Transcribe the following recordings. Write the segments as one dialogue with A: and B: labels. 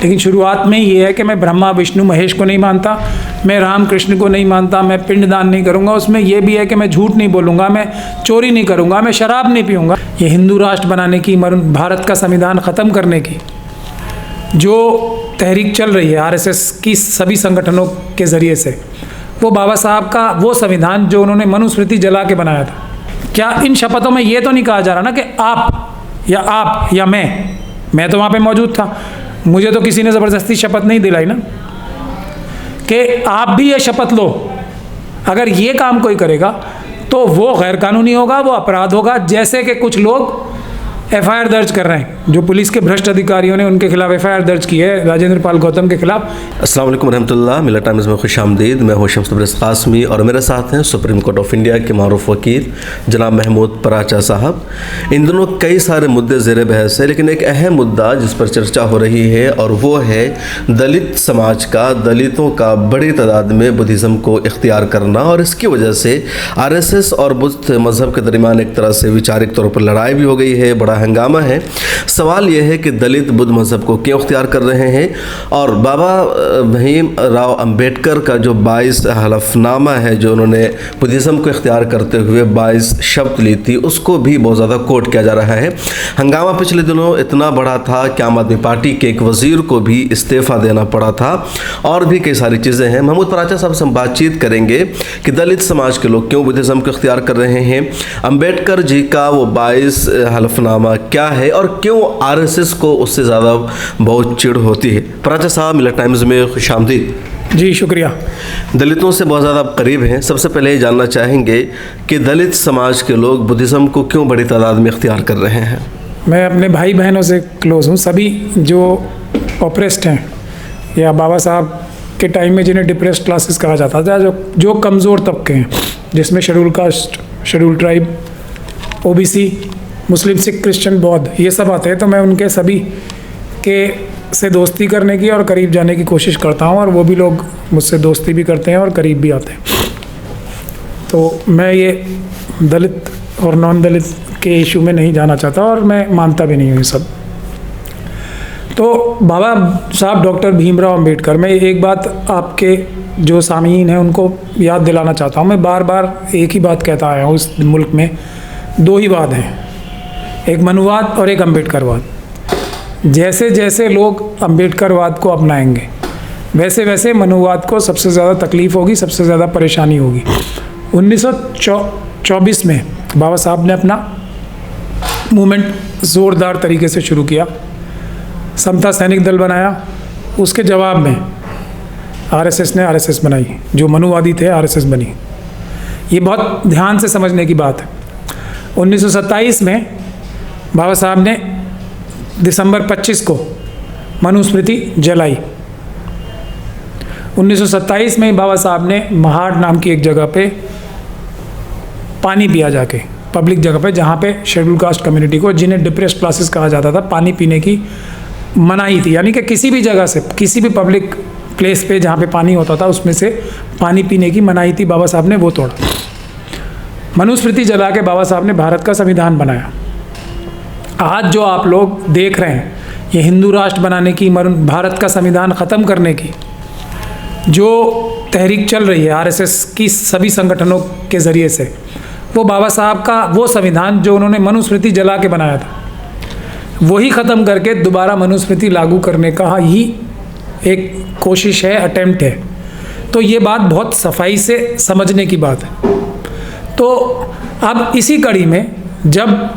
A: लेकिन शुरुआत में ये है कि मैं ब्रह्मा विष्णु महेश को नहीं मानता, मैं राम कृष्ण को नहीं मानता, मैं पिंडदान नहीं करूँगा। उसमें ये भी है कि मैं झूठ नहीं बोलूँगा, मैं चोरी नहीं करूँगा, मैं शराब नहीं पीऊँगा। ये हिंदू राष्ट्र बनाने की, भारत का संविधान ख़त्म करने की जो तहरीक चल रही है आरएसएस की सभी संगठनों के ज़रिए से, वो बाबा साहब का वो संविधान जो उन्होंने मनुस्मृति जला के बनाया था। क्या इन शपथों में ये तो नहीं कहा जा रहा ना कि आप या मैं तो वहाँ पे मौजूद था, मुझे तो किसी ने ज़बरदस्ती शपथ नहीं दिलाई ना कि आप भी ये शपथ लो। अगर ये काम कोई करेगा तो वो गैर कानूनी होगा, वो अपराध होगा। जैसे कि कुछ लोग एफआईआर दर्ज कर रहे हैं, जो पुलिस के भ्रष्ट अधिकारियों ने उनके खिलाफ एफआईआर दर्ज की है राजेंद्र पाल गौतम के खिलाफ।
B: अस्सलाम वालेकुम रहमतुल्लाह। मिल्लत टाइम्स में खुश आमदीद। मैं हूं शम्स तबरेज़ क़ासमी और मेरे साथ हैं सुप्रीम कोर्ट ऑफ इंडिया के मारूफ वकील जनाब महमूद पराचा साहब। इन दिनों कई सारे मुद्दे ज़ेर बहस है, लेकिन एक अहम मुद्दा जिस पर चर्चा हो रही है और वो है दलित समाज का, दलितों का बड़ी तादाद में बुद्धिज़्म को इख्तियार करना, और इसकी वजह से आरएसएस और बुद्ध मज़हब के दरमियान एक तरह से वैचारिक तौर पर लड़ाई भी हो गई है, बड़ा हंगामा है। सवाल यह है कि दलित बुद्ध मज़हब को क्यों इख्तियार कर रहे हैं, और बाबा भीम राव अंबेडकर का जो 22 हलफनामा है जो उन्होंने बुद्धिज़्म को इख्तियार करते हुए 22 शब्द ली थी, उसको भी बहुत ज़्यादा कोट किया जा रहा है। हंगामा पिछले दिनों इतना बड़ा था कि आम आदमी पार्टी के एक वज़ीर को भी इस्तीफ़ा देना पड़ा था, और भी कई सारी चीज़ें हैं। महमूद पराचा साहब से हम बातचीत करेंगे कि दलित समाज के लोग क्यों बुद्धिज़्म को इख्तियार कर रहे हैं, अंबेडकर जी का वो 22 हलफनामा क्या है, और क्यों आरएसएस को उससे ज़्यादा बहुत चिढ़ होती है। पराचा साहब, मिल्लत टाइम्स में खुश आमदीद।
A: जी शुक्रिया।
B: दलितों से बहुत ज़्यादा करीब हैं, सबसे पहले ये जानना चाहेंगे कि दलित समाज के लोग बुद्धिज़्म को क्यों बड़ी तादाद में इख्तियार कर रहे हैं।
A: मैं अपने भाई बहनों से क्लोज़ हूँ। सभी जो ऑप्रेस्ड हैं या बाबा साहब के टाइम में जिन्हें डिप्रेस्ड क्लासेस कहा जाता था, जो कमज़ोर तबके हैं, जिसमें schedule caste, schedule tribe, OBC, Muslim, Sikh, Christian, बौद्ध, ये सब आते हैं। तो मैं उनके सभी के से दोस्ती करने की और करीब जाने की कोशिश करता हूँ, और वो भी लोग मुझसे दोस्ती भी करते हैं और करीब भी आते हैं। तो मैं ये दलित और नॉन दलित के इशू में नहीं जाना चाहता, और मैं मानता भी नहीं हूँ ये सब। तो बाबा साहब डॉक्टर भीमराव अंबेडकर, मैं एक बात आपके जो सामीन हैं उनको याद दिलाना चाहता हूँ। मैं बार बार एक ही बात कहता आया हूँ, इस मुल्क में दो ही वाद हैं, एक मनुवाद और एक अम्बेडकरवाद। जैसे जैसे लोग अम्बेडकरवाद को अपनाएंगे वैसे वैसे मनुवाद को सबसे ज़्यादा तकलीफ़ होगी, सबसे ज़्यादा परेशानी होगी। 1924 में बाबा साहब ने अपना मूवमेंट ज़ोरदार तरीके से शुरू किया, समता सैनिक दल बनाया। उसके जवाब में आरएसएस ने आरएसएस बनाई, जो मनुवादी थे आरएसएस बनी। ये बहुत ध्यान से समझने की बात है। 1927 में बाबा साहब ने दिसंबर 25 को मनुस्मृति जलाई। 1927 में बाबा साहब ने महाड़ नाम की एक जगह पे पानी पिया, जाके पब्लिक जगह पे, जहाँ पे शेड्यूल कास्ट कम्युनिटी को, जिन्हें डिप्रेस्ड क्लासेस कहा जाता था, पानी पीने की मनाही थी। यानी कि किसी भी जगह से, किसी भी पब्लिक प्लेस पे जहाँ पे पानी होता था उसमें से पानी पीने की मनाही थी, बाबा साहब ने वो तोड़ा। मनुस्मृति जला के बाबा साहब ने भारत का संविधान बनाया। आज जो आप लोग देख रहे हैं, ये हिंदू राष्ट्र बनाने की, भारत का संविधान ख़त्म करने की जो तहरीक चल रही है आरएसएस की सभी संगठनों के ज़रिए से, वो बाबा साहब का वो संविधान जो उन्होंने मनुस्मृति जला के बनाया था, वही ख़त्म करके दोबारा मनुस्मृति लागू करने का ही एक कोशिश है, अटेम्प्ट है। तो ये बात बहुत सफाई से समझने की बात है। तो अब इसी कड़ी में जब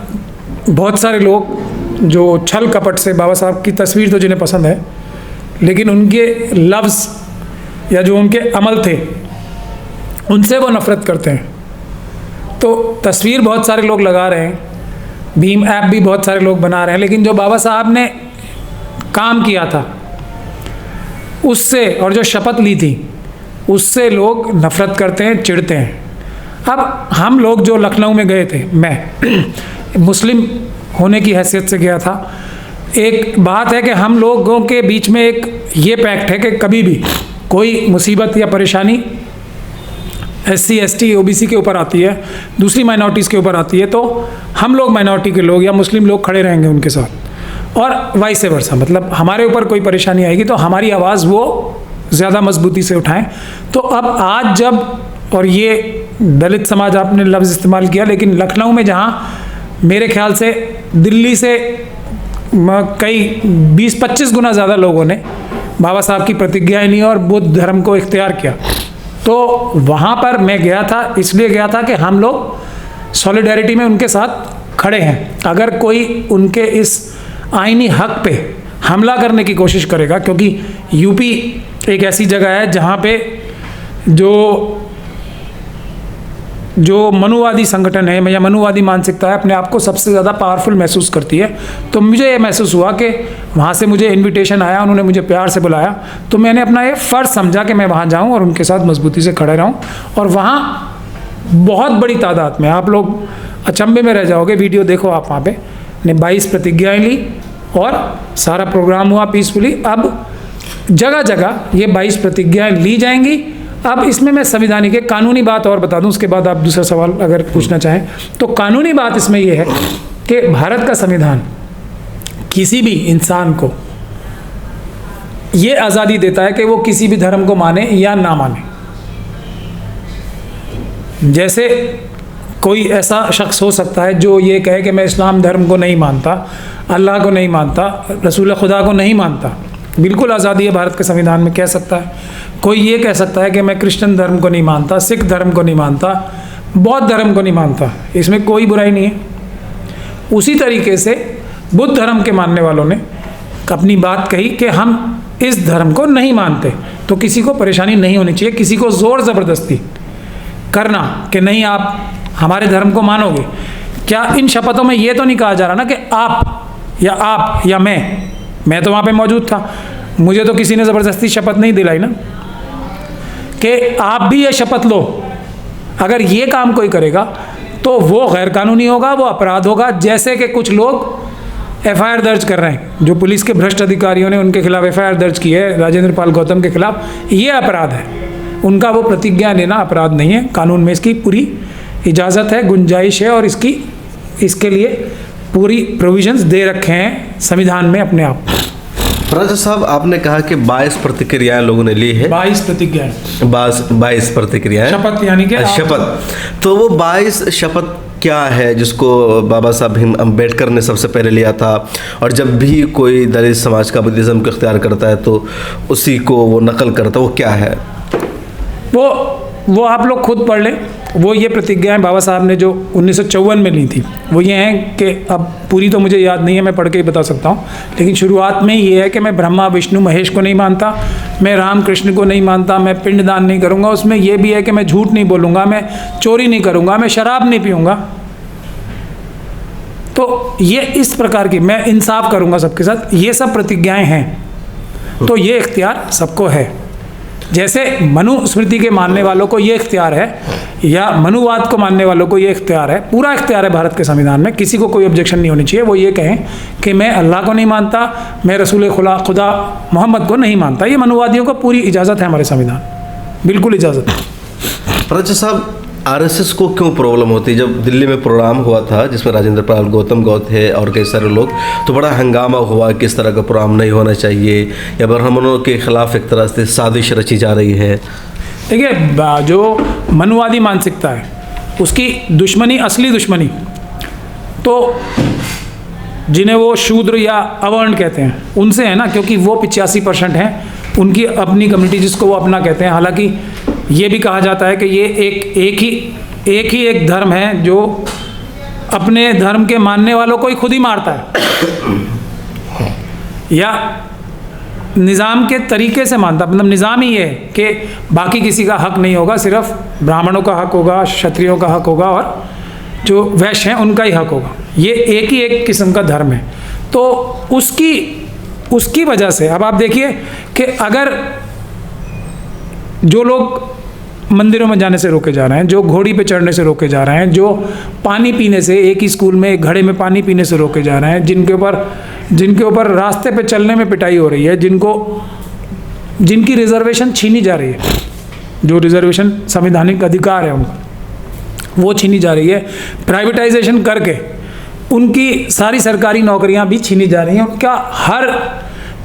A: बहुत सारे लोग जो छल कपट से, बाबा साहब की तस्वीर तो जिन्हें पसंद है, लेकिन उनके लफ्ज़ या जो उनके अमल थे उनसे वो नफ़रत करते हैं, तो तस्वीर बहुत सारे लोग लगा रहे हैं, भीम ऐप भी बहुत सारे लोग बना रहे हैं, लेकिन जो बाबा साहब ने काम किया था उससे, और जो शपथ ली थी उससे लोग नफ़रत करते हैं, चिढ़ते हैं। अब हम लोग जो लखनऊ में गए थे, मैं मुस्लिम होने की हैसियत से गया था। एक बात है कि हम लोगों के बीच में एक ये पैक्ट है कि कभी भी कोई मुसीबत या परेशानी SC ST OBC के ऊपर आती है, दूसरी माइनॉरिटीज़ के ऊपर आती है, तो हम लोग माइनॉरिटी के लोग या मुस्लिम लोग खड़े रहेंगे उनके साथ। और वाइस वर्सा, मतलब हमारे ऊपर कोई परेशानी आएगी तो हमारी आवाज़ वो ज़्यादा मजबूती से उठाएं। तो अब आज जब, और ये दलित समाज आपने लफ्ज़ इस्तेमाल किया, लेकिन लखनऊ में जहाँ मेरे ख्याल से दिल्ली से कई 20-25 गुना ज़्यादा लोगों ने बाबा साहब की प्रतिज्ञाएं ली और बुद्ध धर्म को इख्तियार किया, तो वहाँ पर मैं गया था, इसलिए गया था कि हम लोग सॉलिडेरिटी में उनके साथ खड़े हैं। अगर कोई उनके इस आईनी हक पे हमला करने की कोशिश करेगा, क्योंकि यूपी एक ऐसी जगह है जहाँ पे जो मनुवादी संगठन है या मनुवादी मानसिकता है अपने आप को सबसे ज़्यादा पावरफुल महसूस करती है। तो मुझे ये महसूस हुआ कि वहाँ से मुझे इनविटेशन आया, उन्होंने मुझे प्यार से बुलाया, तो मैंने अपना ये फ़र्ज़ समझा कि मैं वहाँ जाऊँ और उनके साथ मजबूती से खड़े रहूँ। और वहाँ बहुत बड़ी तादाद में, आप लोग अचंभे में रह जाओगे, वीडियो देखो आप, वहाँ पे ने 22 प्रतिज्ञाएँ ली और सारा प्रोग्राम हुआ पीसफुली। अब जगह जगह ये 22 प्रतिज्ञाएँ ली जाएंगी। अब इसमें मैं संविधानिक एक कानूनी बात और बता दूं, उसके बाद आप दूसरा सवाल अगर पूछना चाहें तो कानूनी बात इसमें यह है कि भारत का संविधान किसी भी इंसान को ये आज़ादी देता है कि वो किसी भी धर्म को माने या ना माने। जैसे कोई ऐसा शख्स हो सकता है जो ये कहे कि मैं इस्लाम धर्म को नहीं मानता, अल्लाह को नहीं मानता, रसूल खुदा को नहीं मानता, बिल्कुल आज़ादी है भारत के संविधान में, कह सकता है। कोई ये कह सकता है कि मैं क्रिश्चियन धर्म को नहीं मानता, सिख धर्म को नहीं मानता, बौद्ध धर्म को नहीं मानता, इसमें कोई बुराई नहीं है। उसी तरीके से बुद्ध धर्म के मानने वालों ने अपनी बात कही कि हम इस धर्म को नहीं मानते, तो किसी को परेशानी नहीं होनी चाहिए, किसी को ज़ोर ज़बरदस्ती करना कि नहीं आप हमारे धर्म को मानोगे। क्या इन शपथों में ये तो नहीं कहा जा रहा ना कि आप या मैं तो वहाँ पे मौजूद था, मुझे तो किसी ने ज़बरदस्ती शपथ नहीं दिलाई ना कि आप भी ये शपथ लो। अगर ये काम कोई करेगा तो वो गैर कानूनी होगा, वो अपराध होगा। जैसे कि कुछ लोग एफआईआर दर्ज कर रहे हैं, जो पुलिस के भ्रष्ट अधिकारियों ने उनके खिलाफ एफआईआर दर्ज की है राजेंद्र पाल गौतम के खिलाफ, ये अपराध है। उनका वो प्रतिज्ञा लेना अपराध नहीं है, कानून में इसकी पूरी इजाज़त है, गुंजाइश है और इसके लिए पूरी प्रोविजंस दे रखे हैं संविधान में अपने आप।
B: राजा साहब, आपने कहा कि 22 प्रतिक्रियाएं लोगों ने ली है। 22
A: प्रतिज्ञाएं,
B: 22 प्रतिक्रियाएं,
A: शपथ, यानी कि
B: शपथ। तो वो 22 शपथ क्या है जिसको बाबा साहब भीम अम्बेडकर ने सबसे पहले लिया था, और जब भी कोई दलित समाज का बुद्धिज़्म को इख्तियार करता है तो उसी को वो नकल करता है, वो क्या है?
A: वो आप लोग खुद पढ़ लें। वो ये प्रतिज्ञाएं बाबा साहब ने जो 1954 में ली थी, वो ये हैं कि अब पूरी तो मुझे याद नहीं है, मैं पढ़ के ही बता सकता हूँ, लेकिन शुरुआत में ये है कि मैं ब्रह्मा विष्णु महेश को नहीं मानता, मैं राम कृष्ण को नहीं मानता, मैं पिंडदान नहीं करूँगा। उसमें यह भी है कि मैं झूठ नहीं बोलूँगा, मैं चोरी नहीं करूँगा, मैं शराब नहीं पीऊँगा। तो ये इस प्रकार की, मैं इंसाफ करूँगा सबके साथ, ये सब प्रतिज्ञाएँ हैं। तो ये इख्तियार सबको है। जैसे मनुस्मृति के मानने वालों को ये इख्तियार है या मनुवाद को मानने वालों को ये इख्तियार है, पूरा इख्तियार है भारत के संविधान में, किसी को कोई ऑब्जेक्शन नहीं होनी चाहिए। वो ये कहें कि मैं अल्लाह को नहीं मानता, मैं रसूल खुदा मोहम्मद को नहीं मानता, ये मनुवादियों को पूरी इजाज़त है हमारे संविधान, बिल्कुल इजाज़त है।
B: राजा साहब, आरएसएस को क्यों प्रॉब्लम होती है? जब दिल्ली में प्रोग्राम हुआ था जिसमें राजेंद्र पाल गौतम थे और कई सारे लोग, तो बड़ा हंगामा हुआ कि इस तरह का प्रोग्राम नहीं होना चाहिए या ब्राह्मणों के खिलाफ एक तरह से साजिश रची जा रही है।
A: देखिए, जो मनुवादी मानसिकता है उसकी दुश्मनी, असली दुश्मनी तो जिन्हें वो शूद्र या अवर्ण कहते हैं उनसे है ना, क्योंकि वो 85% हैं उनकी अपनी कम्युनिटी जिसको वो अपना कहते हैं। हालांकि ये भी कहा जाता है कि ये एक ही धर्म है जो अपने धर्म के मानने वालों को ही खुद ही मारता है या निज़ाम के तरीके से मानता, मतलब निज़ाम ही ये है कि बाकी किसी का हक नहीं होगा, सिर्फ ब्राह्मणों का हक होगा, क्षत्रियों का हक होगा और जो वैश्य हैं उनका ही हक होगा। ये एक किस्म का धर्म है। तो उसकी वजह से अब आप देखिए कि अगर जो लोग मंदिरों में जाने से रोके जा रहे हैं, जो घोड़ी पे चढ़ने से रोके जा रहे हैं, जो पानी पीने से, एक ही स्कूल में एक घड़े में पानी पीने से रोके जा रहे हैं, जिनके ऊपर रास्ते पे चलने में पिटाई हो रही है, जिनकी रिजर्वेशन छीनी जा रही है, जो रिजर्वेशन संवैधानिक अधिकार है उनका वो छीनी जा रही है, प्राइवेटाइजेशन करके उनकी सारी सरकारी नौकरियां भी छीनी जा रही हैं, उनका हर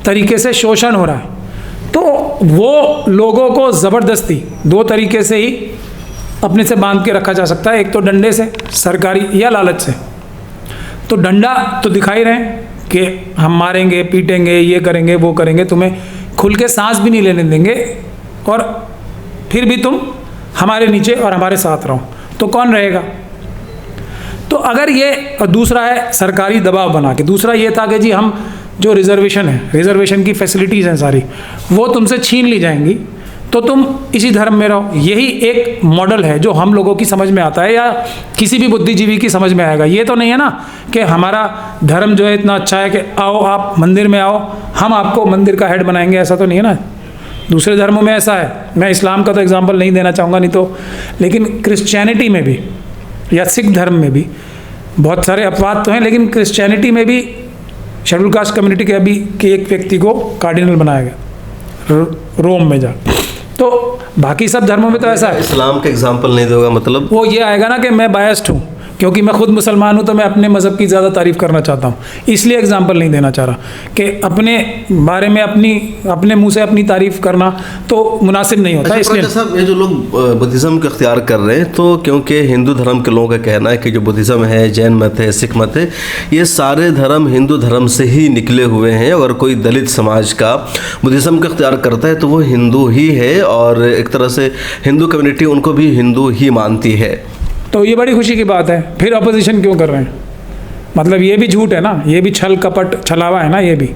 A: तरीके से शोषण हो रहा है। तो वो लोगों को ज़बरदस्ती 2 तरीके से ही अपने से बांध के रखा जा सकता है, एक तो डंडे से सरकारी या लालच से। तो डंडा तो दिखाई रहे हैं कि हम मारेंगे, पीटेंगे, ये करेंगे, वो करेंगे, तुम्हें खुल के सांस भी नहीं लेने देंगे और फिर भी तुम हमारे नीचे और हमारे साथ रहो, तो कौन रहेगा? तो अगर ये दूसरा है सरकारी दबाव बना के, दूसरा ये था कि जी हम जो रिजर्वेशन है, रिजर्वेशन की फैसिलिटीज़ हैं सारी, वो तुमसे छीन ली जाएंगी, तो तुम इसी धर्म में रहो। यही एक मॉडल है जो हम लोगों की समझ में आता है या किसी भी बुद्धिजीवी की समझ में आएगा। ये तो नहीं है ना कि हमारा धर्म जो है इतना अच्छा है कि आओ आप मंदिर में आओ, हम आपको मंदिर का हेड बनाएंगे, ऐसा तो नहीं है ना। दूसरे धर्मों में ऐसा है, मैं इस्लाम का तो एग्जाम्पल नहीं देना चाहूँगा, नहीं तो, लेकिन क्रिश्चियनिटी में भी या सिख धर्म में भी बहुत सारे अपवाद तो हैं, लेकिन क्रिश्चियनिटी में भी शेड्यूल कास्ट कम्युनिटी के अभी के एक व्यक्ति को कार्डिनल बनाया गया रोम में जा। तो बाकी सब धर्मों में तो ऐसा है।
B: इस्लाम का एग्जाम्पल नहीं दोगा मतलब?
A: वो ये आएगा ना कि मैं बायस्ड हूँ, क्योंकि मैं खुद मुसलमान हूँ तो मैं अपने मज़हब की ज़्यादा तारीफ़ करना चाहता हूँ, इसलिए एग्जाम्पल नहीं देना चाह रहा कि अपने बारे में अपने मुंह से अपनी तारीफ़ करना तो मुनासिब नहीं होता। इसलिए
B: साहब, ये जो लोग बुद्धिज़्म को इख्तियार कर रहे हैं, तो क्योंकि हिंदू धर्म के लोगों का कहना है कि जो बुद्धिज़्म है, जैन मत है, सिख मत है, ये सारे धर्म हिंदू धर्म से ही निकले हुए हैं। अगर कोई दलित समाज का बुद्धिज़्म को इख्तियार करता है तो वो हिंदू ही है, और एक तरह से हिंदू कम्युनिटी उनको भी हिंदू ही मानती है।
A: तो ये बड़ी खुशी की बात है। फिर अपोजिशन क्यों कर रहे हैं? मतलब ये भी झूठ है ना, ये भी छल कपट छलावा है ना ये भी।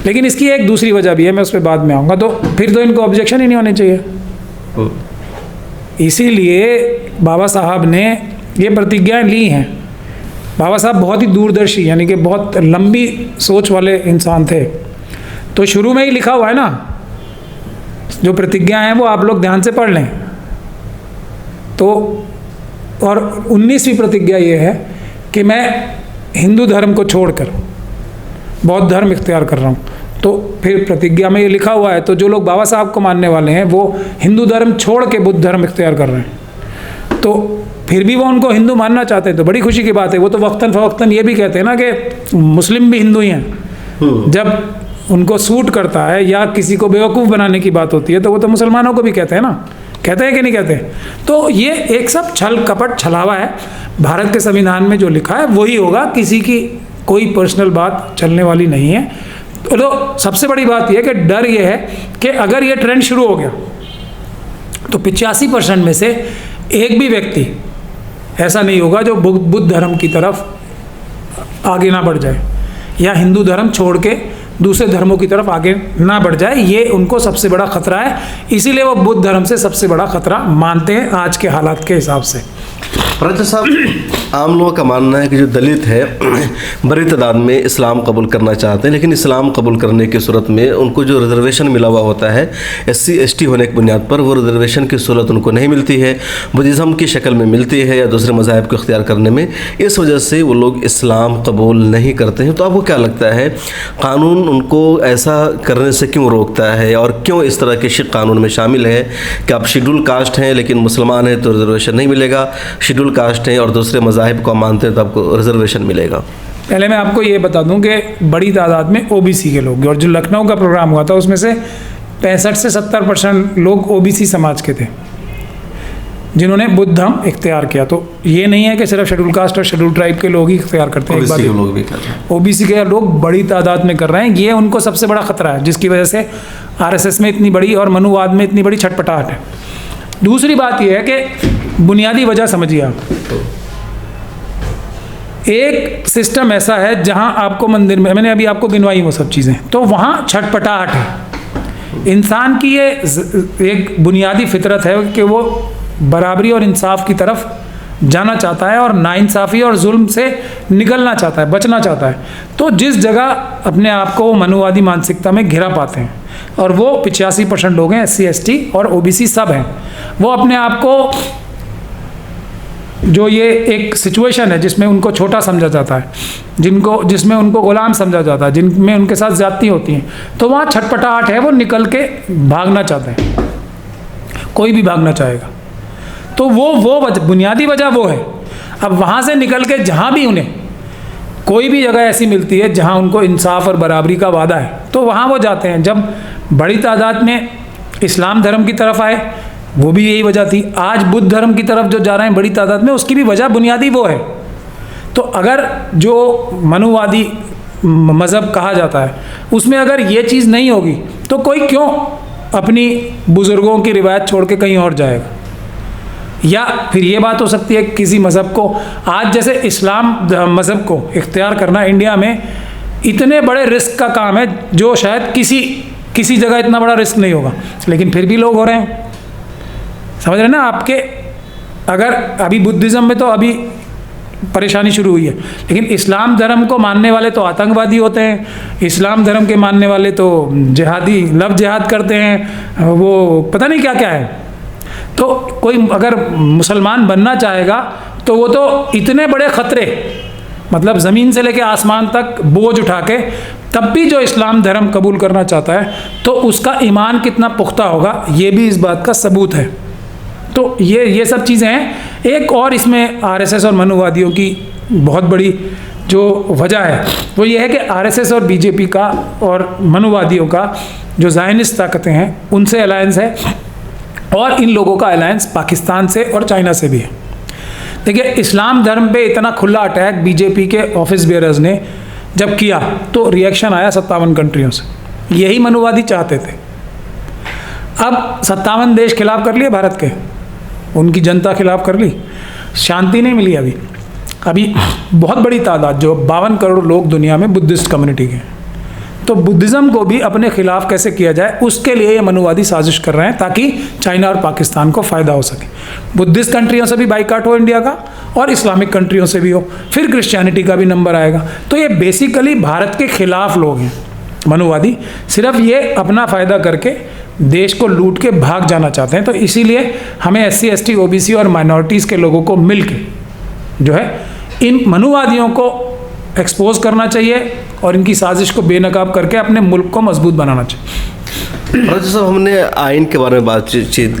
A: लेकिन इसकी एक दूसरी वजह भी है, मैं उस पर बाद में आऊँगा। तो फिर तो इनको ऑब्जेक्शन ही नहीं होने चाहिए। इसीलिए बाबा साहब ने ये प्रतिज्ञाएं ली हैं। बाबा साहब बहुत ही दूरदर्शी, यानी कि बहुत लंबी सोच वाले इंसान थे। तो शुरू में ही लिखा हुआ है ना, जो प्रतिज्ञा हैं वो आप लोग ध्यान से पढ़ लें। तो और 19वीं प्रतिज्ञा ये है कि मैं हिंदू धर्म को छोड़कर बौद्ध धर्म इख्तियार कर रहा हूँ। तो फिर प्रतिज्ञा में ये लिखा हुआ है, तो जो लोग बाबा साहब को मानने वाले हैं वो हिंदू धर्म छोड़ के बुद्ध धर्म इख्तियार कर रहे हैं। तो फिर भी वो उनको हिंदू मानना चाहते हैं, तो बड़ी खुशी की बात है। वो तो वक्तन फ़वक्तन ये भी कहते हैं ना कि मुस्लिम भी हिंदू ही हैं। जब उनको सूट करता है या किसी को बेवकूफ़ बनाने की बात होती है तो वो तो मुसलमानों को भी कहते हैं ना, कहते हैं कि नहीं कहते? तो ये एक सब छल कपट छलावा है। भारत के संविधान में जो लिखा है वही होगा, किसी की कोई पर्सनल बात चलने वाली नहीं है। तो सबसे बड़ी बात यह है कि डर ये है कि अगर ये ट्रेंड शुरू हो गया तो 85% में से एक भी व्यक्ति ऐसा नहीं होगा जो बुद्ध धर्म की तरफ आगे ना बढ़ जाए या हिंदू धर्म छोड़ के दूसरे धर्मों की तरफ आगे ना बढ़ जाए। ये उनको सबसे बड़ा खतरा है, इसीलिए वो बुद्ध धर्म से सबसे बड़ा खतरा मानते हैं आज के हालात के हिसाब से।
B: प्रज्ञा साहब, आम लोगों का मानना है कि जो दलित है बड़ी तादाद में इस्लाम कबूल करना चाहते हैं, लेकिन इस्लाम कबूल करने की सूरत में उनको जो रिजर्वेशन मिला हुआ होता है SC ST होने की बुनियाद पर, वो रिजर्वेशन की सूरत उनको नहीं मिलती है, बुद्धिज़्म की शक्ल में मिलती है या दूसरे मज़ाहिब को इख्तियार करने में। इस वजह से वो लोग इस्लाम कबूल नहीं करते हैं। तो आपको क्या लगता है, कानून उनको ऐसा करने से क्यों रोकता है, और क्यों इस तरह के शिक कानून में शामिल है कि आप शेड्यूल कास्ट हैं लेकिन मुसलमान हैं तो रिजर्वेशन नहीं मिलेगा, शेड्यूल कास्ट हैं और दूसरे मज़ाहिब को मानते हैं तो आपको रिजर्वेशन मिलेगा?
A: पहले मैं आपको ये बता दूं कि बड़ी तादाद में OBC के लोग, और जो लखनऊ का प्रोग्राम हुआ था उसमें से 65 से 70% लोग OBC समाज के थे जिन्होंने बुद्ध धर्म इख्तियार किया। तो ये नहीं है कि सिर्फ शेड्यूल कास्ट और शेड्यूल ट्राइब के लोग ही इख्तियार करते हैं, OBC के लोग बड़ी तादाद में कर रहे हैं। ये उनको सबसे बड़ा खतरा है, जिसकी वजह से RSS में इतनी बड़ी और मनुवाद में इतनी बड़ी छटपटाहट है। दूसरी बात यह है कि बुनियादी वजह समझिए आप, एक सिस्टम ऐसा है जहां आपको मंदिर में, मैंने अभी आपको गिनवाई वो सब चीज़ें, तो वहां छटपटाहट है। इंसान की ये एक बुनियादी फितरत है कि वो बराबरी और इंसाफ की तरफ जाना चाहता है और नाइंसाफ़ी और जुल्म से निकलना चाहता है, बचना चाहता है। तो जिस जगह अपने आप को वो मनुवादी मानसिकता में घिरा पाते हैं, और वो 85% लोग हैं, SC ST और OBC सब हैं, वो अपने आप को, जो ये एक सिचुएशन है जिसमें उनको छोटा समझा जाता है, जिसमें उनको गुलाम समझा जाता है, जिनमें उनके साथ ज़्यादती होती हैं, तो वहाँ छटपटाहट है, वो निकल के भागना चाहते हैं, कोई भी भागना चाहेगा। तो वो बुनियादी वजह वो है। अब वहाँ से निकल के जहाँ भी उन्हें कोई भी जगह ऐसी मिलती है जहाँ उनको इंसाफ और बराबरी का वादा है तो वहाँ वो जाते हैं। जब बड़ी तादाद में इस्लाम धर्म की तरफ आए वो भी यही वजह थी। आज बुद्ध धर्म की तरफ जो जा रहे हैं बड़ी तादाद में, उसकी भी वजह बुनियादी वो है। तो अगर जो मनुवादी मज़हब कहा जाता है उसमें अगर ये चीज़ नहीं होगी तो कोई क्यों अपनी बुज़ुर्गों की रिवायत छोड़ के कहीं और जाएगा। या फिर ये बात हो सकती है किसी मज़हब को, आज जैसे इस्लाम मज़हब को इख्तियार करना इंडिया में इतने बड़े रिस्क का काम है जो शायद किसी जगह इतना बड़ा रिस्क नहीं होगा, लेकिन फिर भी लोग हो रहे हैं। समझ रहे ना आपके, अगर अभी बुद्धिज़्म में तो अभी परेशानी शुरू हुई है, लेकिन इस्लाम धर्म को मानने वाले तो आतंकवादी होते हैं, इस्लाम धर्म के मानने वाले तो जिहादी लव जिहाद करते हैं, वो पता नहीं क्या क्या है। तो कोई अगर मुसलमान बनना चाहेगा तो वो तो इतने बड़े ख़तरे, मतलब ज़मीन से लेकर आसमान तक बोझ उठा के तब भी जो इस्लाम धर्म कबूल करना चाहता है तो उसका ईमान कितना पुख्ता होगा ये भी इस बात का सबूत है। तो ये सब चीज़ें हैं। एक और इसमें आरएसएस और मनुवादियों की बहुत बड़ी जो वजह है वो ये है कि आरएसएस और बीजेपी का और मनुवादियों का जो ज़ायनिस्ट ताकतें हैं उनसे अलायंस है, और इन लोगों का अलायंस पाकिस्तान से और चाइना से भी है। देखिए, इस्लाम धर्म पे इतना खुला अटैक बीजेपी के ऑफिस बेयरर्स ने जब किया तो रिएक्शन आया 57 कंट्रियों से। यही मनुवादी चाहते थे। अब 57 देश खिलाफ कर लिए भारत के, उनकी जनता खिलाफ कर ली, शांति नहीं मिली। अभी बहुत बड़ी तादाद जो 52 करोड़ लोग दुनिया में बुद्धिस्ट कम्युनिटी के, तो बुद्धिज़्म को भी अपने खिलाफ कैसे किया जाए उसके लिए ये मनुवादी साजिश कर रहे हैं ताकि चाइना और पाकिस्तान को फ़ायदा हो सके। बुद्धिस्ट कंट्रियों से भी बाइकाट हो इंडिया का, और इस्लामिक कंट्रियों से भी हो, फिर क्रिश्चियनिटी का भी नंबर आएगा। तो ये बेसिकली भारत के खिलाफ लोग हैं मनुवादी, सिर्फ ये अपना फ़ायदा करके देश को लूट के भाग जाना चाहते हैं। तो इसीलिए हमें SC ST OBC और माइनॉरिटीज़ के लोगों को मिल के जो है इन मनुवादियों को एक्सपोज करना चाहिए और इनकी साजिश को बेनकाब करके अपने मुल्क को मजबूत बनाना चाहिए।
B: राजा साहब, हमने आइन के बारे में बातचीत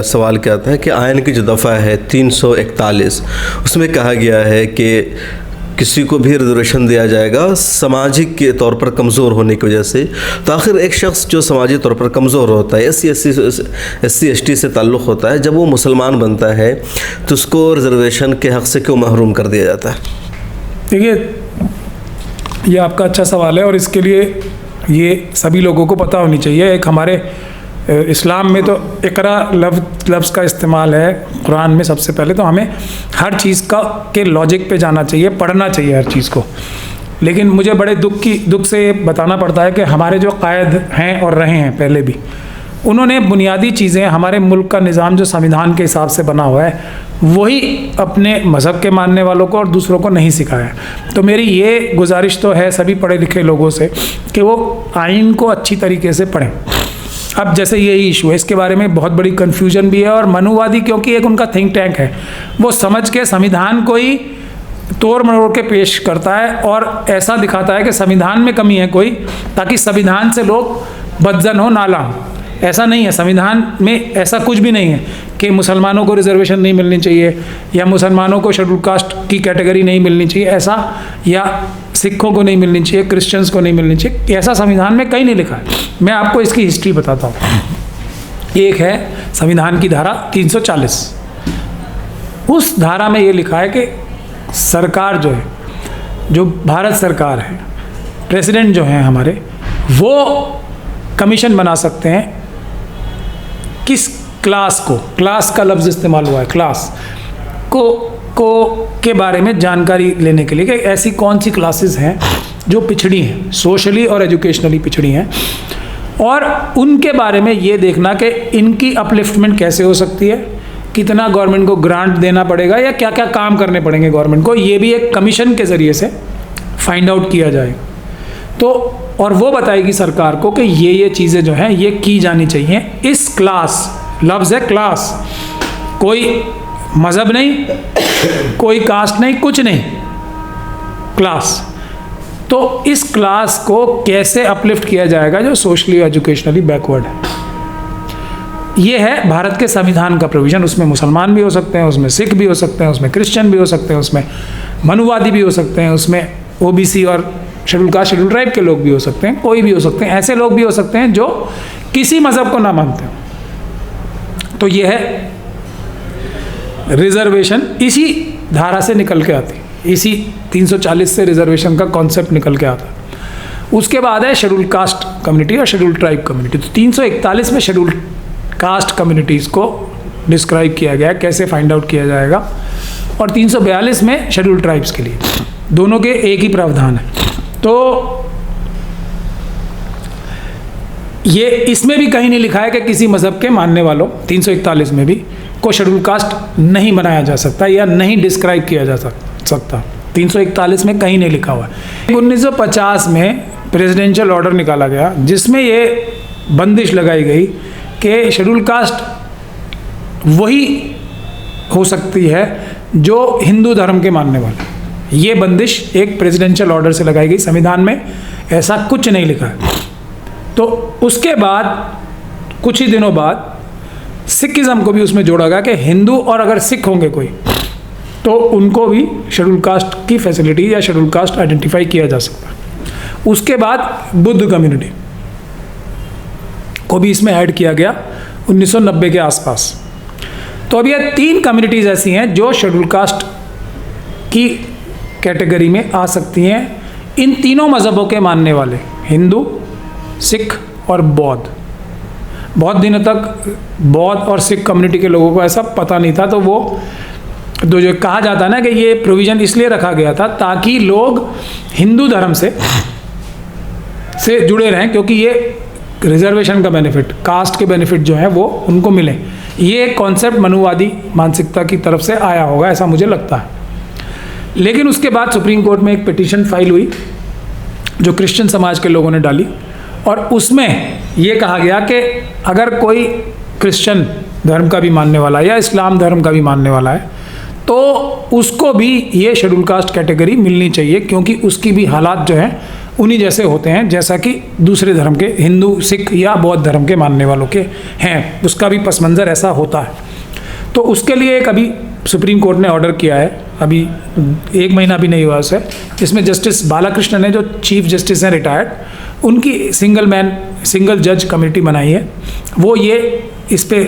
B: सवाल किया था कि आइन की जो दफ़ा है 341 उसमें कहा गया है कि किसी को भी रिजर्वेशन दिया जाएगा सामाजिक के तौर पर कमज़ोर होने की वजह से। तो आखिर एक शख्स जो समाजी तौर पर कमज़ोर होता है, SC ST से ताल्लुक़ होता है, जब वो मुसलमान बनता है तो उसको रिजर्वेशन के हक़ से क्यों महरूम कर दिया जाता है?
A: देखिए, ये आपका अच्छा सवाल है और इसके लिए ये सभी लोगों को पता होनी चाहिए। एक हमारे इस्लाम में तो इकरा लफ्ज़ का इस्तेमाल है कुरान में सबसे पहले, तो हमें हर चीज़ के लॉजिक पे जाना चाहिए, पढ़ना चाहिए हर चीज़ को। लेकिन मुझे बड़े दुख से बताना पड़ता है कि हमारे जो कायद हैं और रहे हैं पहले भी, उन्होंने बुनियादी चीज़ें, हमारे मुल्क का निज़ाम जो संविधान के हिसाब से बना हुआ है वही अपने मज़हब के मानने वालों को और दूसरों को नहीं सिखाया। तो मेरी ये गुजारिश तो है सभी पढ़े लिखे लोगों से कि वो आइन को अच्छी तरीके से पढ़ें। अब जैसे यही इशू है, इसके बारे में बहुत बड़ी कन्फ्यूजन भी है, और मनुवादी क्योंकि एक उनका थिंक टैंक है, वो समझ के संविधान को ही तोड़ मरोड़ के पेश करता है और ऐसा दिखाता है कि संविधान में कमी है कोई, ताकि संविधान से लोग बदजन हो, नाला हो। ऐसा नहीं है, संविधान में ऐसा कुछ भी नहीं है कि मुसलमानों को रिजर्वेशन नहीं मिलनी चाहिए या मुसलमानों को शेड्यूल कास्ट की कैटेगरी नहीं मिलनी चाहिए ऐसा, या सिखों को नहीं मिलनी चाहिए, क्रिश्चियंस को नहीं मिलनी चाहिए, ऐसा संविधान में कहीं नहीं लिखा है। मैं आपको इसकी हिस्ट्री बताता हूँ। एक है संविधान की धारा 340, उस धारा में ये लिखा है कि सरकार जो है, जो भारत सरकार है, प्रेसिडेंट जो हैं हमारे, वो कमीशन बना सकते हैं किस क्लास को, क्लास का लफ्ज़ इस्तेमाल हुआ है, क्लास को के बारे में जानकारी लेने के लिए कि ऐसी कौन सी क्लासेस हैं जो पिछड़ी हैं, सोशली और एजुकेशनली पिछड़ी हैं, और उनके बारे में ये देखना कि इनकी अपलिफ्टमेंट कैसे हो सकती है, कितना गवर्नमेंट को ग्रांट देना पड़ेगा या क्या क्या काम करने पड़ेंगे गवर्नमेंट को, ये भी एक कमीशन के ज़रिए से फाइंड आउट किया जाए। तो और वो बताएगी सरकार को कि ये चीज़ें जो हैं ये की जानी चाहिए। इस क्लास, लफ्ज़ है क्लास, कोई मज़हब नहीं, कोई कास्ट नहीं, कुछ नहीं, क्लास। तो इस क्लास को कैसे अपलिफ्ट किया जाएगा जो सोशली एजुकेशनली बैकवर्ड है। ये है भारत के संविधान का प्रोविज़न। उसमें मुसलमान भी हो सकते हैं, उसमें सिख भी हो सकते हैं, उसमें क्रिश्चियन भी हो सकते हैं, उसमें मनुवादी भी हो सकते हैं, उसमें ओबीसी और शेड्यूल कास्ट शेड्यूल ट्राइब के लोग भी हो सकते हैं, कोई भी हो सकते हैं, ऐसे लोग भी हो सकते हैं जो किसी मज़हब को ना मानते हो। तो ये है रिजर्वेशन, इसी धारा से निकल के आती है, इसी 340 से रिजर्वेशन का कॉन्सेप्ट निकल के आता है। उसके बाद है शेड्यूल कास्ट कम्युनिटी और शेड्यूल ट्राइब कम्युनिटी। तो 341 में शेड्यूल कास्ट कम्युनिटीज़ को डिस्क्राइब किया गया है, कैसे फाइंड आउट किया जाएगा, और 342 में शेड्यूल ट्राइब्स के लिए, दोनों के एक ही प्रावधान है। तो ये इसमें भी कहीं नहीं लिखा है कि किसी मज़हब के मानने वालों 341 में भी को शेड्यूल कास्ट नहीं बनाया जा सकता या नहीं डिस्क्राइब किया जा सकता। 341 में कहीं नहीं लिखा हुआ है। 1950 में प्रेसिडेंशियल ऑर्डर निकाला गया जिसमें ये बंदिश लगाई गई कि शेड्यूल कास्ट वही हो सकती है जो हिंदू धर्म के मानने वाले। ये बंदिश एक प्रेसिडेंशियल ऑर्डर से लगाई गई, संविधान में ऐसा कुछ नहीं लिखा है। तो उसके बाद कुछ ही दिनों बाद सिखिज़्म को भी उसमें जोड़ा गया कि हिंदू और अगर सिख होंगे कोई तो उनको भी शेड्यूल कास्ट की फैसिलिटी या शेड्यूल कास्ट आइडेंटिफाई किया जा सकता है। उसके बाद बुद्ध कम्युनिटी को भी इसमें ऐड किया गया 1990 के आसपास। तो अब ये 3 कम्युनिटीज़ ऐसी हैं जो शेड्यूल कास्ट की कैटेगरी में आ सकती हैं। इन तीनों मज़हबों के मानने वाले हिंदू, सिख और बौद्ध। बहुत दिनों तक बौद्ध और सिख कम्युनिटी के लोगों को ऐसा पता नहीं था, तो वो तो जो कहा जाता है ना कि ये प्रोविज़न इसलिए रखा गया था ताकि लोग हिंदू धर्म से जुड़े रहें, क्योंकि ये रिजर्वेशन का बेनिफिट, कास्ट के बेनिफिट जो है वो उनको मिले। ये एक कॉन्सेप्ट मनुवादी मानसिकता की तरफ से आया होगा, ऐसा मुझे लगता है। लेकिन उसके बाद सुप्रीम कोर्ट में एक पिटीशन फाइल हुई जो क्रिश्चियन समाज के लोगों ने डाली, और उसमें ये कहा गया कि अगर कोई क्रिश्चियन धर्म का भी मानने वाला है या इस्लाम धर्म का भी मानने वाला है तो उसको भी ये शेड्यूल कास्ट कैटेगरी मिलनी चाहिए, क्योंकि उसकी भी हालात जो हैं उन्हीं जैसे होते हैं जैसा कि दूसरे धर्म के, हिंदू, सिख या बौद्ध धर्म के मानने वालों के हैं। उसका भी पस मंज़र ऐसा होता है। तो उसके लिए एक अभी सुप्रीम कोर्ट ने ऑर्डर किया है, अभी 1 महीना भी नहीं हुआ उसे, जिसमें जस्टिस बालाकृष्णन ने, जो चीफ जस्टिस हैं रिटायर्ड, उनकी सिंगल जज कमेटी बनाई है। वो ये इस पे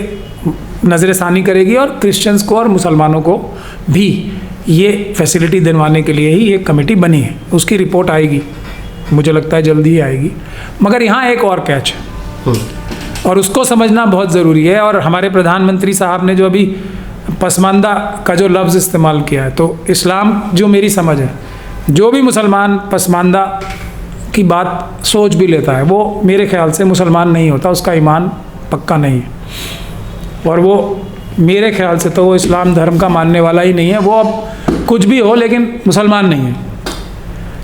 A: नज़रसानी करेगी और क्रिश्चियंस को और मुसलमानों को भी ये फैसिलिटी दिलवाने के लिए ही ये कमेटी बनी है। उसकी रिपोर्ट आएगी, मुझे लगता है जल्दी ही आएगी। मगर यहाँ एक और कैच है और उसको समझना बहुत ज़रूरी है। और हमारे प्रधानमंत्री साहब ने जो अभी पसमानदा का जो लफ्ज़ इस्तेमाल किया है, तो इस्लाम, जो मेरी समझ है, जो भी मुसलमान पसमानदा की बात सोच भी लेता है वो मेरे ख्याल से मुसलमान नहीं होता, उसका ईमान पक्का नहीं है। और वो मेरे ख्याल से तो वो इस्लाम धर्म का मानने वाला ही नहीं है। वो अब कुछ भी हो लेकिन मुसलमान नहीं है,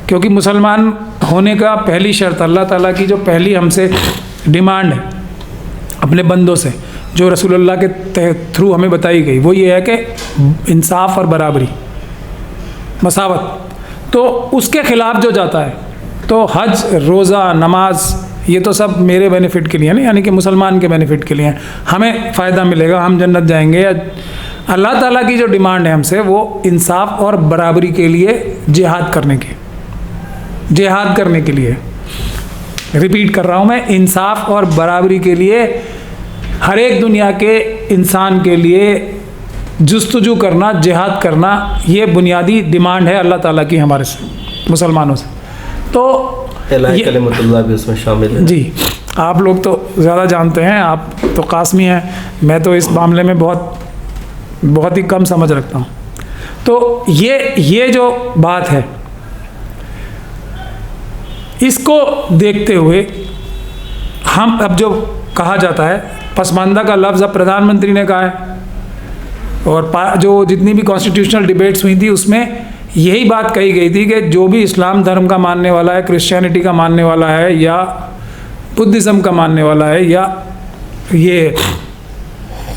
A: क्योंकि मुसलमान होने का पहली शर्त, अल्लाह ताला की जो पहली हमसे डिमांड है अपने बंदों से, जो रसूलुल्लाह के थ्रू हमें बताई गई, वो ये है कि इंसाफ और बराबरी, मसावत। तो उसके ख़िलाफ़ जो जाता है, तो हज, रोज़ा, नमाज, ये तो सब मेरे बेनिफिट के लिए है ना, यानी कि मुसलमान के बेनिफिट के लिए हैं, हमें फ़ायदा मिलेगा, हम जन्नत जाएंगे। अल्लाह ताला की जो डिमांड है हमसे वो इंसाफ और बराबरी के लिए जिहाद करने के लिए, रिपीट कर रहा हूँ मैं, इंसाफ और बराबरी के लिए हर एक दुनिया के इंसान के लिए जुस्तजू करना, जिहाद करना, ये बुनियादी डिमांड है अल्लाह ताला की हमारे से, मुसलमानों से। तो
B: कलिमतुल्लाह भी उसमें शामिल है।
A: जी, आप लोग तो ज़्यादा जानते हैं, आप तो कासमी हैं, मैं तो इस मामले में बहुत ही कम समझ रखता हूँ। तो ये जो बात है, इसको देखते हुए हम, अब जो कहा जाता है पसमानदा का लफ्ज़, अब प्रधानमंत्री ने कहा है, और जो जितनी भी कॉन्स्टिट्यूशनल डिबेट्स हुई थी उसमें यही बात कही गई थी कि जो भी इस्लाम धर्म का मानने वाला है, क्रिश्चियनिटी का मानने वाला है, या बुद्धिज़्म का मानने वाला है, या ये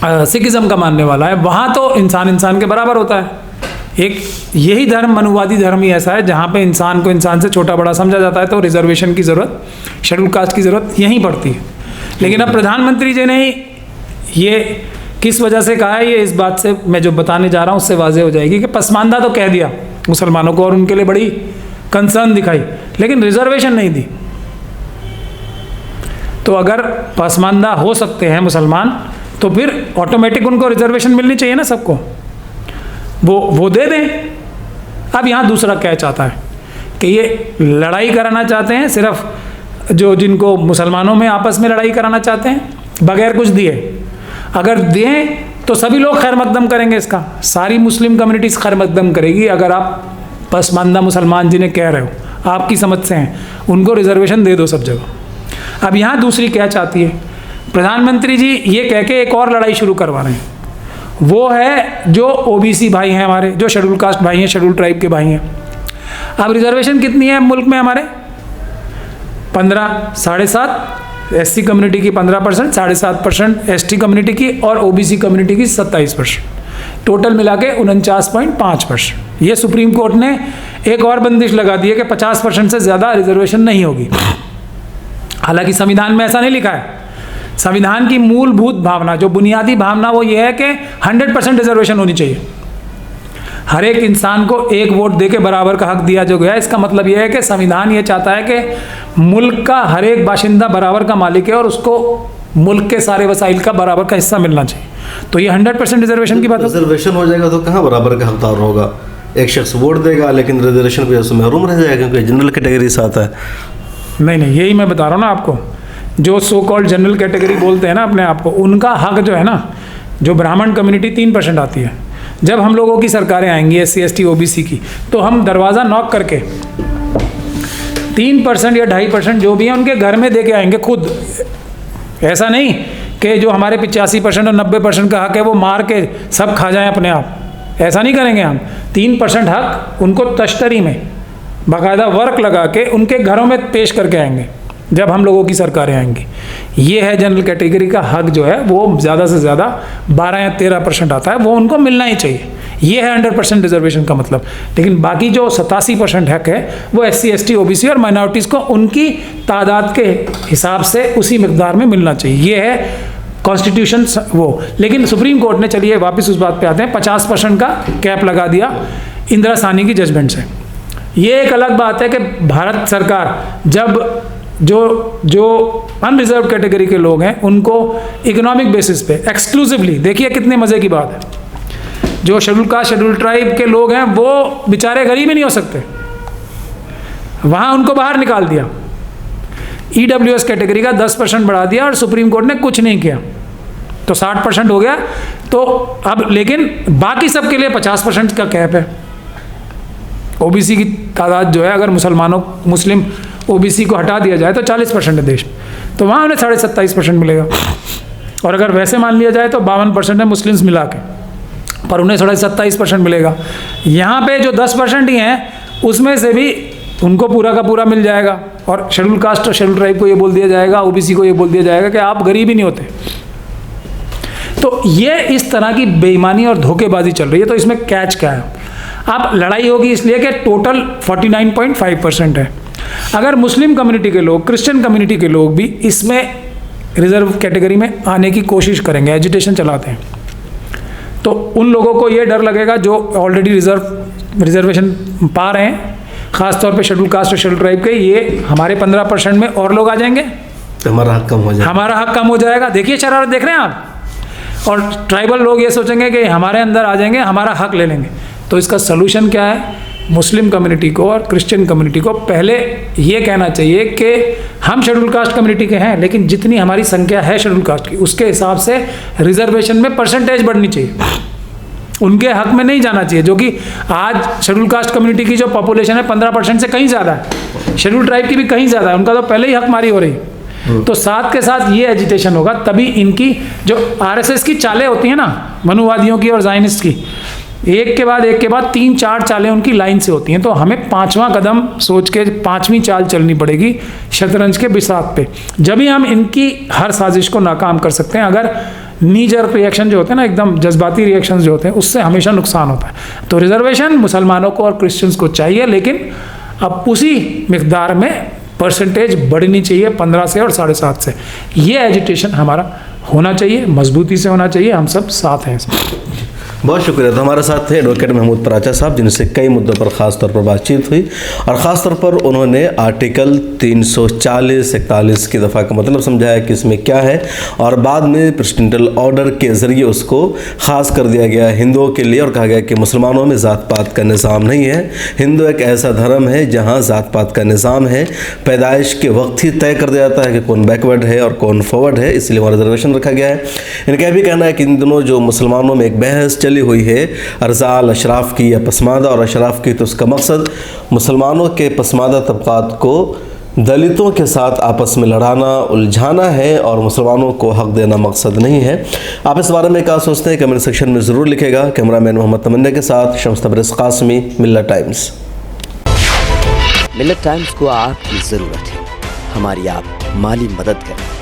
A: सिखिज़्म का मानने वाला है, वहाँ तो इंसान के बराबर होता है। एक यही धर्म, मनुवादी धर्म ही ऐसा है जहाँ पे इंसान को इंसान से छोटा बड़ा समझा जाता है। तो रिजर्वेशन की ज़रूरत, शेड्यूल कास्ट की ज़रूरत यहीं पड़ती है। लेकिन अब प्रधानमंत्री जी ने ये किस वजह से कहा है, ये इस बात से मैं जो बताने जा रहा हूँ उससे वाज़ेह हो जाएगी कि पसमानदा तो कह दिया मुसलमानों को और उनके लिए बड़ी कंसर्न दिखाई, लेकिन रिजर्वेशन नहीं दी। तो अगर पसमानदा हो सकते हैं मुसलमान तो फिर ऑटोमेटिक उनको रिजर्वेशन मिलनी चाहिए ना सबको, वो दे दें। अब यहाँ दूसरा क्या चाहता है कि ये लड़ाई कराना चाहते हैं, सिर्फ जो जिनको मुसलमानों में आपस में लड़ाई कराना चाहते हैं बगैर कुछ दिए। अगर दें तो सभी लोग खैर मकदम करेंगे, इसका सारी मुस्लिम कम्युनिटीज़ खैर मकदम करेगी। अगर आप पसमानदा मुसलमान जिन्हें कह रहे हो आपकी समझ से हैं, उनको रिजर्वेशन दे दो सब जगह। अब यहाँ दूसरी क्या चाहती है प्रधानमंत्री जी, ये कह के एक और लड़ाई शुरू करवा रहे हैं, वो है जो ओबीसी भाई हैं हमारे, जो शेड्यूल कास्ट भाई हैं, शेड्यूल ट्राइब के भाई हैं। अब रिजर्वेशन कितनी है मुल्क में हमारे? 15, 7.5, एससी कम्युनिटी की 15%, 7.5% एसटी कम्युनिटी की और ओबीसी कम्युनिटी की 27%, टोटल मिला के 49.5%। ये सुप्रीम कोर्ट ने एक और बंदिश लगा दी है कि 50% से ज़्यादा रिजर्वेशन नहीं होगी। हालांकि संविधान में ऐसा नहीं लिखा है। संविधान की मूलभूत भावना, जो बुनियादी भावना, वो ये है कि 100% रिजर्वेशन होनी चाहिए। हर एक इंसान को एक वोट देके बराबर का हक दिया जो गया। इसका मतलब यह है कि संविधान ये चाहता है कि मुल्क का हर एक बाशिंदा बराबर का मालिक है और उसको मुल्क के सारे वसाइल का बराबर का हिस्सा मिलना चाहिए। तो ये 100% रिजर्वेशन की बात है।
B: रिजर्वेशन हो जाएगा तो कहाँ बराबर का हकदार होगा? एक शख्स वोट देगा लेकिन रिजर्वेशन की वजह से महरूम रह जाएगा क्योंकि जनरल कैटेगरी से आता है।
A: नहीं, यही मैं बता रहा हूँ ना आपको, जो सो कॉल्ड जनरल कैटेगरी बोलते हैं ना अपने आप को, उनका हक जो है ना, जो ब्राह्मण कम्युनिटी 3% आती है, जब हम लोगों की सरकारें आएंगी SC ST OBC की, तो हम दरवाज़ा नॉक करके 3% या 2.5% जो भी है उनके घर में दे के आएंगे खुद। ऐसा नहीं कि जो हमारे 85% और 90% का हक है वो मार के सब खा जाएं अपने आप, ऐसा नहीं करेंगे हम। 3% हक उनको तश्तरी में बाकायदा वर्क लगा के उनके घरों में पेश करके आएंगे जब हम लोगों की सरकारें आएंगी। ये है जनरल कैटेगरी का हक जो है, वो ज़्यादा से ज़्यादा 12 या 13% आता है, वो उनको मिलना ही चाहिए। ये है 100% रिजर्वेशन का मतलब। लेकिन बाकी जो 87% हक है वो SC ST OBC और माइनॉरिटीज़ को उनकी तादाद के हिसाब से उसी मकदार में मिलना चाहिए। ये है कॉन्स्टिट्यूशन वो। लेकिन सुप्रीम कोर्ट ने, चलिए वापस उस बात पे आते हैं, 50% का कैप लगा दिया इंदिरा साहनी की जजमेंट से। ये एक अलग बात है कि भारत सरकार जब जो अनरिजर्व कैटेगरी के लोग हैं उनको इकोनॉमिक बेसिस पे एक्सक्लूसिवली, देखिए कितने मज़े की बात है, जो शेड्यूल कास्ट शेड्यूल ट्राइब के लोग हैं वो बेचारे गरीब ही नहीं हो सकते, वहाँ उनको बाहर निकाल दिया। EWS कैटेगरी का 10% बढ़ा दिया और सुप्रीम कोर्ट ने कुछ नहीं किया, तो 60% हो गया। तो अब लेकिन बाकी सब के लिए 50% का कैप है। OBC की तादाद जो है, अगर मुस्लिम OBC को हटा दिया जाए तो 40% है देश में, तो वहाँ उन्हें 27.5% मिलेगा। और अगर वैसे मान लिया जाए तो 52% है मुस्लिम्स मिला के, पर उन्हें 27% मिलेगा। यहाँ पे जो 10% ही हैं उसमें से भी उनको पूरा का पूरा मिल जाएगा। और शेड्यूल कास्ट और शेड्यूल ट्राइब को ये बोल दिया जाएगा, OBC को ये बोल दिया जाएगा कि आप गरीब ही नहीं होते। तो ये इस तरह की बेईमानी और धोखेबाजी चल रही है। तो इसमें कैच क्या है? अब लड़ाई होगी इसलिए कि टोटल 49.5% है। अगर मुस्लिम कम्युनिटी के लोग, क्रिश्चियन कम्युनिटी के लोग भी इसमें रिजर्व कैटेगरी में आने की कोशिश करेंगे, एजिटेशन चलाते हैं, तो उन लोगों को ये डर लगेगा जो ऑलरेडी रिजर्वेशन पा रहे हैं, ख़ासतौर पे शेड्यूल कास्ट और शेड्यूल ट्राइब के, ये हमारे 15% में और लोग आ जाएंगे
B: तो हमारा हक कम हो जाएगा। देखिए शरारत देख रहे हैं आप। और ट्राइबल लोग ये सोचेंगे कि हमारे अंदर आ जाएंगे, हमारा हक ले लेंगे। तो इसका सलूशन क्या है? मुस्लिम कम्युनिटी को और क्रिश्चियन कम्युनिटी को पहले ये कहना चाहिए कि हम शेड्यूल कास्ट कम्युनिटी के हैं, लेकिन जितनी हमारी संख्या है शेड्यूल कास्ट की, उसके हिसाब से रिजर्वेशन में परसेंटेज बढ़नी चाहिए, उनके हक में नहीं जाना चाहिए। जो कि आज शेड्यूल कास्ट कम्युनिटी की जो पॉपुलेशन है 15% से कहीं ज़्यादा है, शेड्यूल ट्राइब की भी कहीं ज़्यादा है, उनका तो पहले ही हकमारी हो रही है। तो साथ के साथ ये एजिटेशन होगा, तभी इनकी जो RSS की चालें होती हैं ना, मनुवादियों की और जायनिस्ट की, एक के बाद 3-4 चालें उनकी लाइन से होती हैं। तो हमें 5वां कदम सोच के 5वीं चाल चलनी पड़ेगी शतरंज के बिसात पे, जब ही हम इनकी हर साजिश को नाकाम कर सकते हैं। अगर नीजर रिएक्शन जो होते हैं ना, एकदम जज्बाती रिएक्शन जो होते हैं, उससे हमेशा नुकसान होता है। तो रिजर्वेशन मुसलमानों को और क्रिश्चियंस को चाहिए, लेकिन अब उसी मिकदार में परसेंटेज बढ़नी चाहिए 15 से और 7.5 से। ये एजिटेशन हमारा
A: होना चाहिए, मजबूती से होना चाहिए, हम सब साथ हैं।
B: बहुत शुक्रिया। तो हमारे साथ थे एडवोकेट महमूद पराचा साहब, जिनसे कई मुद्दों पर ख़ास तौर पर बातचीत हुई और ख़ास तौर पर उन्होंने आर्टिकल 340-41 की दफ़ा का मतलब समझाया कि इसमें क्या है, और बाद में प्रेसिडेंटल ऑर्डर के ज़रिए उसको ख़ास कर दिया गया हिंदुओं के लिए और कहा गया कि मुसलमानों में ज़ात पात का निज़ाम नहीं है। हिंदू एक ऐसा धर्म है जहाँ ज़ात पात का निज़ाम है, पैदाइश के वक्त ही तय कर दिया जाता है कि कौन बैकवर्ड है और कौन फॉरवर्ड है, इसलिए वहाँ रिजर्वेशन रखा गया है। इनका भी कहना है कि इन दिनों जो मुसलमानों में एक बहस चली हुई है अरजाल अशराफ की या पसमादा और अशराफ की, तो उसका मकसद मुसलमानों के पसमादा तबकात को दलितों के साथ आपस में लड़ाना, उलझाना है और मुसलमानों को हक देना मकसद नहीं है। आप इस बारे में क्या सोचते हैं कमेंट सेक्शन में ज़रूर लिखेगा। कैमरामैन मोहम्मद तमन्ना के साथ शम्स तबरेज़ कासमी, मिल्लत टाइम्स।
C: मिल्लत टाइम्स को आपकी ज़रूरत है, हमारी आप माली मदद करें।